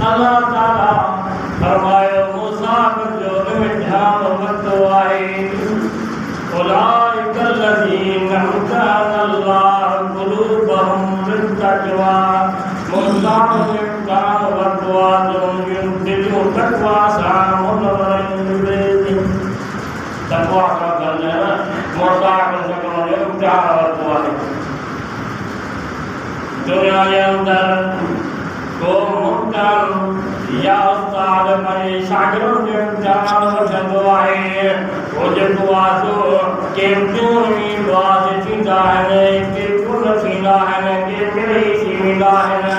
अल्लाह ताला फरमाए मुसाफिर जो इंसान वतवाए उलाइका लज़ीना अमतानल्लाहु क़ुलूबहुम लित्तक़वा मुस्ताक़िम इंसान वतवा युनदिलु तक़वा सामुन वरन तक़वा का करना है मुस्ताक़िम से करो इंसान वतवाए दुनिया के अंदर को मुक्तन या उस्ताद मने शागिर्दों के इंतजार वठंदो आहे वो जेको आसो के क्यों ही दुआ से थींदा है के क्यों न थींदा है के कहिड़े थींदा है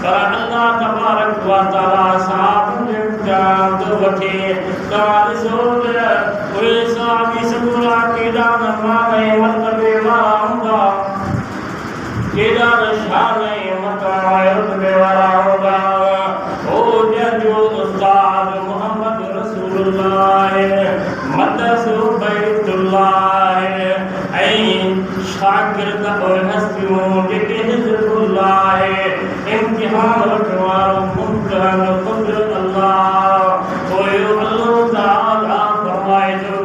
पर अल्लाह तबारक व तआला साहब जे इंतजार तो वठे तव्हां ॾिसो त उहे साहबी सगुरा केॾा नमाज़ मतलबे वारा हूंदा केॾा शान रुतबे वारा हूंदा ओ जंहिंजो उस्ताद मोहम्मद रसूलुल्लाह मदरसो बैतुल्लाह ऐं शागिर्द और हस्तियूं जेके हिज़्बुल्लाह इम्तिहान वठण वारो मुमतहन ख़ुद अल्लाह पोइ अल्लाह ताला फरमाए थो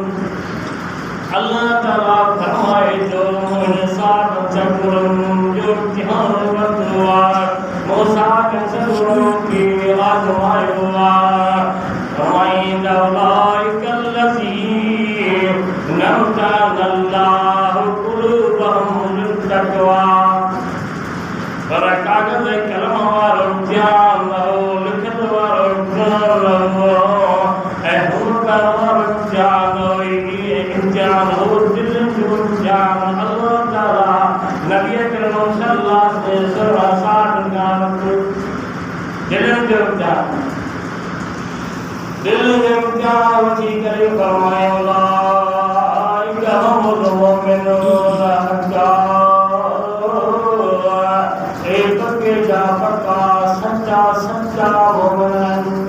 अल्लाह ताला फरमाए थो इंसान सगुरनि जो इम्तिहान वठिणो आहे मूसा खे सगुरनि खे आज़मायो आहे फरमाईंदा उलाइका लज़ीना अमतानल्लाहु क़ुलूबहुम लित्तक़वा पर कागज़ कलम वारो इम्तिहान हो लिखत वारो इम्तिहान हो ऐं हुनर वारो इम्तिहान हो इम्तिहान हो दिल जो इम्तिहान अल्लाह ताला नबी करीम सल्लल्लाहु अलैहि वसल्लम दिल जो इम्तिहान वठी करे फरमायो उलाइका हुमुल मुमिनून हक़्क़ा एक के जा पक्का सच्चा सच्चा मोमिन